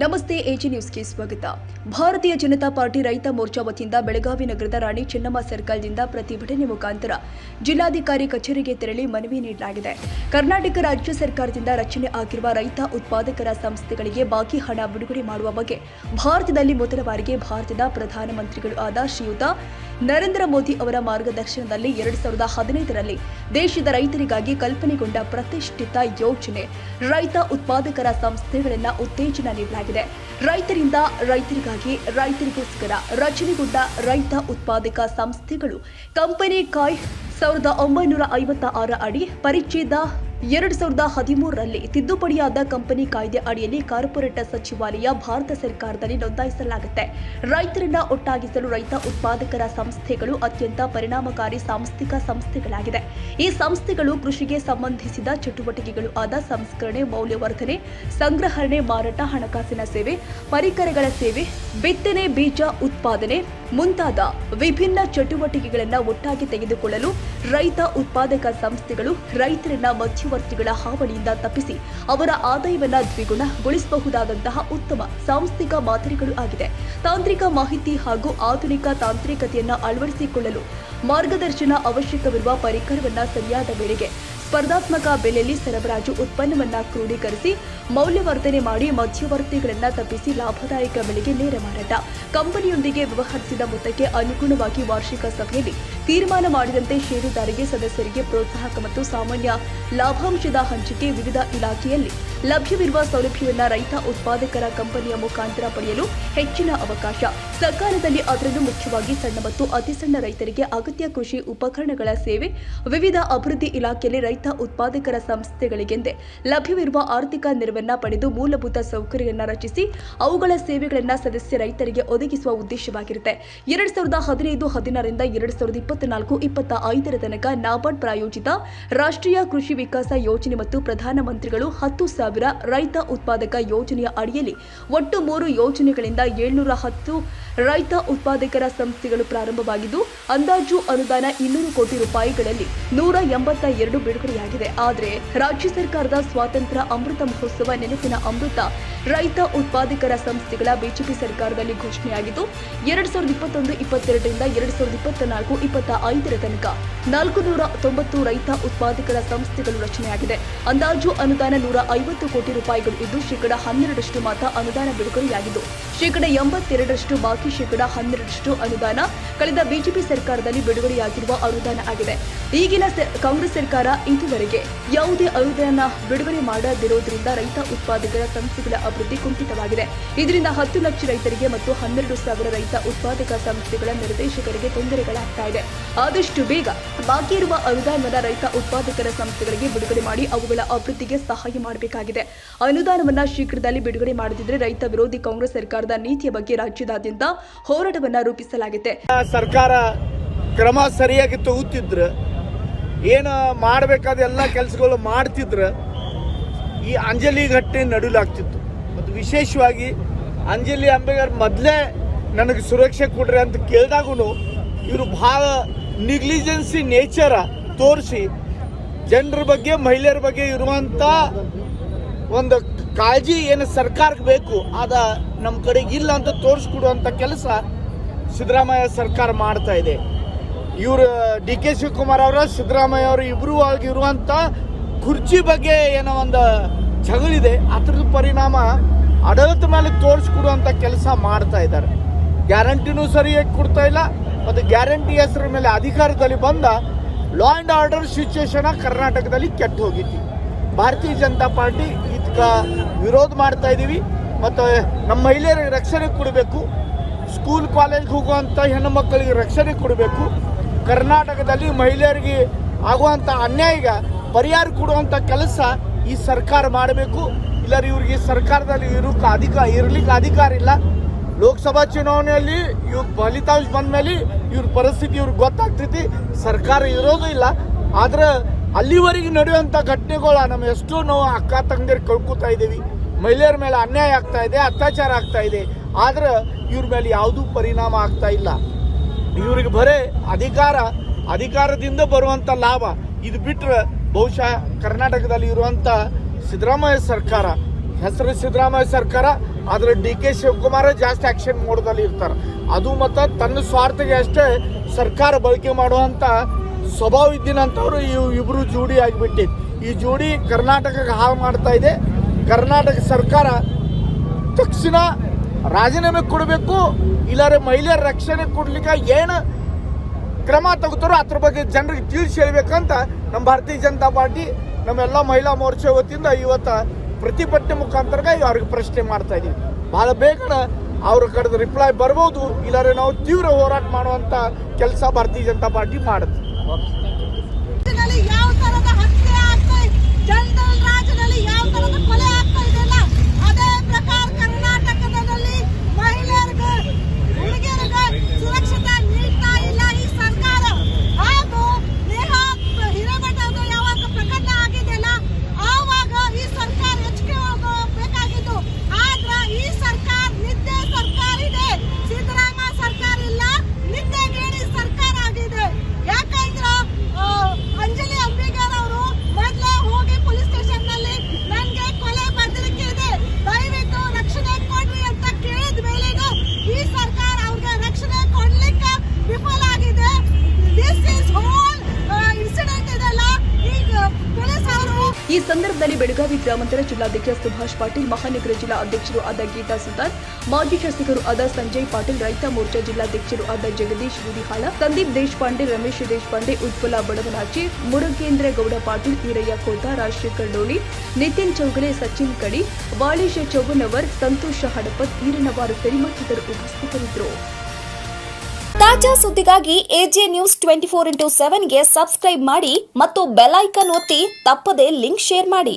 ನಮಸ್ತೆ ಎಜಿ ನ್ಯೂಸ್ಗೆ ಸ್ವಾಗತ. ಭಾರತೀಯ ಜನತಾ ಪಾರ್ಟಿ ರೈತ ಮೋರ್ಚಾ ವತಿಯಿಂದ ಬೆಳಗಾವಿ ನಗರದ ರಾಣಿ ಚೆನ್ನಮ್ಮ ಸರ್ಕಲ್ನಿಂದ ಪ್ರತಿಭಟನೆ ಮುಖಾಂತರ ಜಿಲ್ಲಾಧಿಕಾರಿ ಕಚೇರಿಗೆ ತೆರಳಿ ಮನವಿ ನೀಡಲಾಗಿದೆ. ಕರ್ನಾಟಕ ರಾಜ್ಯ ಸರ್ಕಾರದಿಂದ ರಚನೆ ಆಗಿರುವ ರೈತ ಉತ್ಪಾದಕರ ಸಂಸ್ಥೆಗಳಿಗೆ ಬಾಕಿ ಹಣ ಬಿಡುಗಡೆ ಮಾಡುವ ಬಗ್ಗೆ ಭಾರತದಲ್ಲಿ ಮೊದಲ ಬಾರಿಗೆ ಭಾರತದ ಪ್ರಧಾನಮಂತ್ರಿಗಳು ಆದ ಶ್ರೀಯುತ ನರೇಂದ್ರ ಮೋದಿ ಅವರ ಮಾರ್ಗದರ್ಶನದಲ್ಲಿ 2015ರಲ್ಲಿ ದೇಶದ ರೈತರಿಗಾಗಿ ಕಲ್ಪನೆಗೊಂಡ ಪ್ರತಿಷ್ಠಿತ ಯೋಜನೆ ರೈತ ಉತ್ಪಾದಕರ ಸಂಸ್ಥೆಗಳನ್ನು ಉತ್ತೇಜನ ನೀಡಲಾಗಿದೆ. ರೈತರಿಂದ ರೈತರಿಗಾಗಿ ರೈತರಿಗೋಸ್ಕರ ರಚನೆಗೊಂಡ ರೈತ ಉತ್ಪಾದಕ ಸಂಸ್ಥೆಗಳು ಕಂಪನಿ ಕಾಯ್ 1956 ಅಡಿ ಪರಿಚ್ಛೇದ 2013ರಲ್ಲಿ ತಿದ್ದುಪಡಿಯಾದ ಕಂಪನಿ ಕಾಯ್ದೆ ಅಡಿಯಲ್ಲಿ ಕಾರ್ಪೊರೇಟ್ ಸಚಿವಾಲಯ ಭಾರತ ಸರ್ಕಾರದಲ್ಲಿ ನೋಂದಾಯಿಸಲಾಗುತ್ತೆ. ರೈತರನ್ನ ಒಟ್ಟಾಗಿಸಲು ರೈತ ಉತ್ಪಾದಕರ ಸಂಸ್ಥೆಗಳು ಅತ್ಯಂತ ಪರಿಣಾಮಕಾರಿ ಸಾಂಸ್ಥಿಕ ಸಂಸ್ಥೆಗಳಾಗಿದೆ. ಈ ಸಂಸ್ಥೆಗಳು ಕೃಷಿಗೆ ಸಂಬಂಧಿಸಿದ ಚಟುವಟಿಕೆಗಳು ಆದ ಸಂಸ್ಕರಣೆ, ಮೌಲ್ಯವರ್ಧನೆ, ಸಂಗ್ರಹಣೆ, ಮಾರಾಟ, ಹಣಕಾಸಿನ ಸೇವೆ, ಪರಿಕರಗಳ ಸೇವೆ, ಬಿತ್ತನೆ ಬೀಜ ಉತ್ಪಾದನೆ ಮುಂತಾದ ವಿಭಿನ್ನ ಚಟುವಟಿಕೆಗಳನ್ನು ಒಟ್ಟಾಗಿ ತೆಗೆದುಕೊಳ್ಳಲು ರೈತ ಉತ್ಪಾದಕ ಸಂಸ್ಥೆಗಳು ರೈತರನ್ನ ಮಧ್ಯವರ್ತಿಗಳ ಹಾವಳಿಯಿಂದ ತಪ್ಪಿಸಿ ಅವರ ಆದಾಯವನ್ನು ದ್ವಿಗುಣಗೊಳಿಸಬಹುದಾದಂತಹ ಉತ್ತಮ ಸಾಂಸ್ಥಿಕ ಮಾದರಿಗಳು ಆಗಿದೆ. ತಾಂತ್ರಿಕ ಮಾಹಿತಿ ಹಾಗೂ ಆಧುನಿಕ ತಾಂತ್ರಿಕತೆಯನ್ನು ಅಳವಡಿಸಿಕೊಳ್ಳಲು ಮಾರ್ಗದರ್ಶನ ಅವಶ್ಯಕವಿರುವ ಪರಿಕರವನ್ನು ಸರಿಯಾದ ವೇಳೆಗೆ ಸ್ಪರ್ಧಾತ್ಮಕ ಬೆಲೆಯಲ್ಲಿ ಸರಬರಾಜು ಉತ್ಪನ್ನವನ್ನ ಕ್ರೋಢೀಕರಿಸಿ ಮೌಲ್ಯವರ್ಧನೆ ಮಾಡಿ ಮಧ್ಯವರ್ತಿಗಳನ್ನು ತಪ್ಪಿಸಿ ಲಾಭದಾಯಕ ಬೆಲೆಗೆ ನೇರ ಮಾರಾಟ, ಕಂಪನಿಯೊಂದಿಗೆ ವ್ಯವಹರಿಸಿದ ಮೊತ್ತಕ್ಕೆ ಅನುಗುಣವಾಗಿ ವಾರ್ಷಿಕ ಸಭೆಯಲ್ಲಿ ತೀರ್ಮಾನ ಮಾಡಿದಂತೆ ಷೇರುದಾರರಿಗೆ ಸದಸ್ಯರಿಗೆ ಪ್ರೋತ್ಸಾಹಕ ಮತ್ತು ಸಾಮಾನ್ಯ ಲಾಭಾಂಶದ ಹಂಚಿಕೆ, ವಿವಿಧ ಇಲಾಖೆಯಲ್ಲಿ ಲಭ್ಯವಿರುವ ಸೌಲಭ್ಯವನ್ನು ರೈತ ಉತ್ಪಾದಕರ ಕಂಪನಿಯ ಮುಖಾಂತರ ಪಡೆಯಲು ಹೆಚ್ಚಿನ ಅವಕಾಶ, ಸಕಾಲದಲ್ಲಿ ಅದರಲ್ಲೂ ಮುಖ್ಯವಾಗಿ ಸಣ್ಣ ಮತ್ತು ಅತಿಸಣ್ಣ ರೈತರಿಗೆ ಅಗತ್ಯ ಕೃಷಿ ಉಪಕರಣಗಳ ಸೇವೆ, ವಿವಿಧ ಅಭಿವೃದ್ಧಿ ಇಲಾಖೆಯಲ್ಲಿ ರೈತ ಉತ್ಪಾದಕರ ಸಂಸ್ಥೆಗಳಿಗೆಂದೇ ಲಭ್ಯವಿರುವ ಆರ್ಥಿಕ ನೆರವನ್ನ ಪಡೆದು ಮೂಲಭೂತ ಸೌಕರ್ಯವನ್ನು ರಚಿಸಿ ಅವುಗಳ ಸೇವೆಗಳನ್ನು ಸದಸ್ಯ ರೈತರಿಗೆ ಒದಗಿಸುವ ಉದ್ದೇಶವಾಗಿರುತ್ತೆ. 2015-16ರಿಂದ 2024-25 ತನಕ ನಾಬಾರ್ಡ್ ಪ್ರಾಯೋಜಿತ ರಾಷ್ಟ್ರೀಯ ಕೃಷಿ ವಿಕಾಸ ಯೋಜನೆ ಮತ್ತು ಪ್ರಧಾನಮಂತ್ರಿಗಳು 10,000 ರೈತ ಉತ್ಪಾದಕ ಯೋಜನೆಯ ಅಡಿಯಲ್ಲಿ ಒಟ್ಟು 3 ಯೋಜನೆಗಳಿಂದ 710 ರೈತ ಉತ್ಪಾದಕರ ಸಂಸ್ಥೆಗಳು ಪ್ರಾರಂಭವಾಗಿದ್ದು ಅಂದಾಜು ಅನುದಾನ 200 ಕೋಟಿ ರೂಪಾಯಿಗಳಲ್ಲಿ 182 ಬಿಡುಗಡೆಯಾಗಿದೆ. ಆದರೆ ರಾಜ್ಯ ಸರ್ಕಾರದ ಸ್ವಾತಂತ್ರ್ಯ ಅಮೃತ ಮಹೋತ್ಸವ ನೆನಪಿನ ಅಮೃತ ರೈತ ಉತ್ಪಾದಕರ ಸಂಸ್ಥೆಗಳ ಬಿಜೆಪಿ ಸರ್ಕಾರದಲ್ಲಿ ಘೋಷಣೆಯಾಗಿದ್ದು 2021-22ರಿಂದ 2024-25 ತನಕ 490 ರೈತ ಉತ್ಪಾದಕರ ಸಂಸ್ಥೆಗಳು ರಚನೆಯಾಗಿದೆ. ಅಂದಾಜು ಅನುದಾನ 150 ಕೋಟಿ ರೂಪಾಯಿಗಳು ಇದ್ದು ಶೇಕಡ 12% ಮಾತ್ರ ಅನುದಾನ ಬಿಡುಗಡೆಯಾಗಿದ್ದು ಶೇಕಡ 82% ಬಾಕಿ ಶೇಕಡ 12% ಅನುದಾನ ಕಳೆದ ಬಿಜೆಪಿ ಸರ್ಕಾರದಲ್ಲಿ ಬಿಡುಗಡೆಯಾಗಿರುವ ಅನುದಾನ ಆಗಿದೆ. ಈಗಿನ ಕಾಂಗ್ರೆಸ್ ಸರ್ಕಾರ ಇದುವರೆಗೆ ಯಾವುದೇ ಅನುದಾನ ಬಿಡುಗಡೆ ಮಾಡದಿರುವುದರಿಂದ ರೈತ ಉತ್ಪಾದಕರ ಸಂಸ್ಥೆಗಳ ಅಭಿವೃದ್ಧಿ ಕುಂಠಿತವಾಗಿದೆ. ಇದರಿಂದ 10 ಲಕ್ಷ ರೈತರಿಗೆ ಮತ್ತು 12,000 ರೈತ ಉತ್ಪಾದಕ ಸಂಸ್ಥೆಗಳ ನಿರ್ದೇಶಕರಿಗೆ ತೊಂದರೆಗಳಾಗ್ತಾ ಇದೆ. ಆದಷ್ಟು ಬೇಗ ಬಾಕಿ ಇರುವ ಅನುದಾನವನ್ನು ರೈತ ಉತ್ಪಾದಕರ ಸಂಸ್ಥೆಗಳಿಗೆ ಬಿಡುಗಡೆ ಮಾಡಿ ಅವುಗಳ ಅಭಿವೃದ್ಧಿಗೆ ಸಹಾಯ ಮಾಡಬೇಕಾಗಿದೆ. ಅನುದಾನವನ್ನು ಶೀಘ್ರದಲ್ಲಿ ಬಿಡುಗಡೆ ಮಾಡದಿದ್ದರೆ ರೈತ ವಿರೋಧಿ ಕಾಂಗ್ರೆಸ್ ಸರ್ಕಾರದ ನೀತಿಯ ಬಗ್ಗೆ ರಾಜ್ಯದಾದ್ಯಂತ ಹೋರಾಟವನ್ನು ರೂಪಿಸಲಾಗಿದೆ. ಸರ್ಕಾರ ಕ್ರಮ ಸರಿಯಾಗಿ ತಗೋತಿದ್ರ, ಏನು ಮಾಡಬೇಕಾದ ಎಲ್ಲ ಕೆಲಸಗಳು ಮಾಡ್ತಿದ್ರ ಈ ಅಂಜಲಿ ಘಟನೆ ನಡುಲಾಗ್ತಿತ್ತು. ಮತ್ತು ವಿಶೇಷವಾಗಿ ಅಂಜಲಿ ಅಂಬೇಗರ್ ಮೊದಲೇ ನನಗೆ ಸುರಕ್ಷೆ ಕೊಡ್ರಿ ಅಂತ ಕೇಳಿದಾಗೂ ಇವರು ಭಾಳ ನಿಗ್ಲಿಜೆನ್ಸಿ ನೇಚರ ತೋರಿಸಿ ಜನರ ಬಗ್ಗೆ ಮಹಿಳೆಯರ ಬಗ್ಗೆ ಇರುವಂಥ ಒಂದು ಕಾಳಜಿ ಏನು ಸರ್ಕಾರಕ್ಕೆ ಬೇಕು ಅದ ನಮ್ಮ ಕಡೆಗೆ ಇಲ್ಲ ಅಂತ ತೋರಿಸ್ಕೊಡುವಂಥ ಕೆಲಸ ಸಿದ್ದರಾಮಯ್ಯ ಸರ್ಕಾರ ಮಾಡ್ತಾ ಇದೆ. ಇವರು DK ಶಿವಕುಮಾರ್ ಅವರ ಸಿದ್ದರಾಮಯ್ಯ ಅವರು ಇಬ್ಬರು ಇರುವಂಥ ಕುರ್ಚಿ ಬಗ್ಗೆ ಏನೋ ಒಂದು ಜಗಳಿದೆ, ಅದರದ ಪರಿಣಾಮ ಆಡಳಿತ ಮೇಲೆ ತೋರಿಸ್ಕೊಡುವಂಥ ಕೆಲಸ ಮಾಡ್ತಾ ಇದ್ದಾರೆ. ಗ್ಯಾರಂಟಿನೂ ಸರಿಯಾಗಿ ಕೊಡ್ತಾ ಇಲ್ಲ ಮತ್ತು ಗ್ಯಾರಂಟಿ ಹೆಸರ ಮೇಲೆ ಅಧಿಕಾರದಲ್ಲಿ ಬಂದ ಲಾ ಆ್ಯಂಡ್ ಆರ್ಡರ್ ಸಿಚುವೇಶನ್ ಕರ್ನಾಟಕದಲ್ಲಿ ಕೆಟ್ಟು ಹೋಗಿತ್ತು. ಭಾರತೀಯ ಜನತಾ ಪಾರ್ಟಿ ಇದಕ್ಕೆ ವಿರೋಧ ಮಾಡ್ತಾ ಇದ್ದೀವಿ ಮತ್ತು ನಮ್ಮ ಮಹಿಳೆಯರಿಗೆ ರಕ್ಷಣೆ ಕೊಡಬೇಕು, ಸ್ಕೂಲ್ ಕಾಲೇಜ್ಗೆ ಹೋಗುವಂಥ ಹೆಣ್ಣು ಮಕ್ಕಳಿಗೆ ರಕ್ಷಣೆ ಕೊಡಬೇಕು, ಕರ್ನಾಟಕದಲ್ಲಿ ಮಹಿಳೆಯರಿಗೆ ಆಗುವಂಥ ಅನ್ಯಾಯಗೆ ಪರಿಹಾರ ಕೊಡುವಂಥ ಕೆಲಸ ಈ ಸರ್ಕಾರ ಮಾಡಬೇಕು. ಇಲ್ಲರ ಇವ್ರಿಗೆ ಸರ್ಕಾರದಲ್ಲಿ ಇರ್ಲಿಕ್ಕೆ ಅಧಿಕಾರ ಇಲ್ಲ. ಲೋಕಸಭಾ ಚುನಾವಣೆಯಲ್ಲಿ ಇವ್ರ ಫಲಿತಾಂಶ ಬಂದ ಮೇಲೆ ಇವ್ರ ಪರಿಸ್ಥಿತಿ ಇವ್ರಿಗೆ ಗೊತ್ತಾಗ್ತೈತಿ. ಸರ್ಕಾರ ಇರೋದು ಇಲ್ಲ, ಆದ್ರೆ ಅಲ್ಲಿವರೆಗೆ ನಡೆಯುವಂಥ ಘಟನೆಗಳು ನಮ್ಮ ಎಷ್ಟೋ ನಾವು ಅಕ್ಕ ತಂಗಿಯರು ಕಳ್ಕೊತಾ ಇದ್ದೀವಿ. ಮಹಿಳೆಯರ ಮೇಲೆ ಅನ್ಯಾಯ ಆಗ್ತಾ ಇದೆ, ಅತ್ಯಾಚಾರ ಆಗ್ತಾ ಇದೆ, ಆದ್ರೆ ಇವ್ರ ಮೇಲೆ ಯಾವುದೂ ಪರಿಣಾಮ ಆಗ್ತಾ ಇಲ್ಲ. ಇವ್ರಿಗೆ ಬರೇ ಅಧಿಕಾರದಿಂದ ಬರುವಂಥ ಲಾಭ ಇದು ಬಿಟ್ಟರೆ ಬಹುಶಃ ಕರ್ನಾಟಕದಲ್ಲಿ ಇರುವಂಥ ಸಿದ್ದರಾಮಯ್ಯ ಸರ್ಕಾರ ಹೆಸರು ಸಿದ್ದರಾಮಯ್ಯ ಸರ್ಕಾರ ಆದ್ರೆ ಡಿ ಕೆ ಶಿವಕುಮಾರ್ ಜಾಸ್ತಿ ಆಕ್ಷನ್ ಮೋಡ್ದಲ್ಲಿ ಇರ್ತಾರೆ. ಅದು ಮತ್ತು ತನ್ನ ಸ್ವಾರ್ಥಕ್ಕೆ ಅಷ್ಟೇ ಸರ್ಕಾರ ಬಳಕೆ ಮಾಡುವಂಥ ಸ್ವಭಾವ ಇದ್ದಿನಂಥವ್ರು ಇಬ್ಬರು ಜೋಡಿ ಆಗಿಬಿಟ್ಟಿದ್ದು. ಈ ಜೋಡಿ ಕರ್ನಾಟಕಕ್ಕೆ ಹಾಳು ಮಾಡ್ತಾ ಇದೆ. ಕರ್ನಾಟಕ ಸರ್ಕಾರ ತಕ್ಷಣ ರಾಜೀನಾಮೆ ಕೊಡಬೇಕು, ಇಲ್ಲಾರೆ ಮಹಿಳೆಯರ ರಕ್ಷಣೆ ಕೊಡ್ಲಿಕ್ಕೆ ಏನು ಕ್ರಮ ತಗೋತಾರೋ ಅದ್ರ ಬಗ್ಗೆ ಜನರಿಗೆ ತಿಳಿಸಿ ಹೇಳ್ಬೇಕಂತ ನಮ್ಮ ಭಾರತೀಯ ಜನತಾ ಪಾರ್ಟಿ ನಮ್ಮೆಲ್ಲ ಮಹಿಳಾ ಮೋರ್ಚಾ ವತಿಯಿಂದ ಇವತ್ತು ಪ್ರತಿಭಟನೆ ಮುಖಾಂತರ ಅವ್ರಿಗೆ ಪ್ರಶ್ನೆ ಮಾಡ್ತಾ ಇದೀವಿ. ಬಹಳ ಬೇಗನ ಅವ್ರ ಕಡೆದ ರಿಪ್ಲೈ ಬರ್ಬೋದು, ಇಲ್ಲಾರೆ ನಾವು ತೀವ್ರ ಹೋರಾಟ ಮಾಡುವಂತ ಕೆಲಸ ಭಾರತೀಯ ಜನತಾ ಪಾರ್ಟಿ ಮಾಡುತ್ತೆ. ಯಾವ ತರದ ಹತ್ಯೆ ಆಗ್ತಾ ಇದೆ, ಜನರಲ್ ರಾಜ್ಯದಲ್ಲಿ ಯಾವ ತರದ ಕೊಲೆ ಆಗ್ತಾ ಇದೆಯಲ್ಲ ಅದೇ ಪ್ರಕಾರ ಕರ್ನಾಟಕದಲ್ಲಿ ಮಹಿಳೆಯರಿಗೆ ಹುಡುಗಿಯರಿಗೆ ಸುರಕ್ಷತೆ ನೀಡ್ತಾ ಇಲ್ಲ ಈ ಸರ್ಕಾರ. ಹಾಗೂ ನೇಹಾ ಹಿರೇಮಠದ್ದು ಯಾವಾಗ ಪ್ರಕರಣ ಆಗಿದೆಯಲ್ಲ ಆವಾಗ ಈ ಸರ್ಕಾರ ಹೆಚ್ಚಿಗೆ ಬೇಕಾಗಿತ್ತು. ಆದ್ರ ಈ ಸರ್ಕಾರ ನಿದ್ದೆ ಸರ್ಕಾರ ಇದೆ, ಸಿದ್ದರಾಮಯ್ಯ ಸರ್ಕಾರ ಇಲ್ಲ, ನಿದ್ದೆಗೇಡಿ ಸರ್ಕಾರ ಆಗಿದೆ. ಯಾಕಂದ್ರೆ ಅಂಜಲಿ ಅಂಬಿಗರ್ ಅವರು ಮೊದಲೇ ಹೋಗಿ ಪೊಲೀಸ್ ಸ್ಟೇಷನ್ ನಲ್ಲಿ ನನಗೆ ಕೊಲೆ ಬದಲಿಕೆ ಇದೆ, ದಯವಿಟ್ಟು ರಕ್ಷಣೆ ಕೊಡ್ರಿ ಅಂತ ಕೇಳಿದ ಮೇಲೆಗೂ ಈ ಸರ್ಕಾರ ಅವ್ರಿಗೆ ರಕ್ಷಣೆ ಕೊಡ್ಲಿಕ್ಕೆ ವಿಫಲ ಆಗಿದೆ. ದಿಸ್ ಇಸ್ ಹೋಲ್ ಇನ್ಸಿಡೆಂಟ್ ಇದೆಲ್ಲ ಈಗ ಪೊಲೀಸ್ ಅವರು. ಈ ಸಂದರ್ಭದಲ್ಲಿ ಬೆಳಗಾವಿ ಗ್ರಾಮಾಂತರ ಜಿಲ್ಲಾಧ್ಯಕ್ಷ ಸುಭಾಷ್ ಪಾಟೀಲ್, ಮಹಾನಗರ ಜಿಲ್ಲಾ ಅಧ್ಯಕ್ಷರು ಆದ ಗೀತಾ ಸುತಾರ್, ಮಾಜಿ ಶಾಸಕರು ಆದ ಸಂಜಯ್ ಪಾಟೀಲ್, ರೈತ ಮೋರ್ಚಾ ಜಿಲ್ಲಾಧ್ಯಕ್ಷರು ಆದ ಜಗದೀಶ್ ಗುಡಿಹಾಳ, ಸಂದೀಪ್ ದೇಶಪಾಂಡೆ, ರಮೇಶ್ ದೇಶಪಾಂಡೆ, ಉಜ್ವಲ ಬಡವನಾಚಿ, ಮುರುಗೇಂದ್ರ ಗೌಡ ಪಾಟೀಲ್, ಈರಯ್ಯ ಕೋತ, ರಾಜಶೇಖರ್ ಡೋಳಿ, ನಿತಿನ್ ಚೌಗಲೆ, ಸಚಿನ್ ಕಡಿ, ವಾಳೀಶ್ ಚೌಗನವರ್, ಸಂತೋಷ ಹಡಪತ್, ಈರನವಾರ ಮತ್ತಿತರರು ಉಪಸ್ಥಿತರಿದ್ದರು. ತಾಜಾ ಸುದ್ದಿಗಾಗಿ ಎಜೆ ನ್ಯೂಸ್ 24/7ಗೆ ಸಬ್ಸ್ಕ್ರೈಬ್ ಮಾಡಿ ಮತ್ತು ಬೆಲ್ ಐಕಾನ್ ಒತ್ತಿ ತಪ್ಪದೇ ಲಿಂಕ್ ಶೇರ್ ಮಾಡಿ.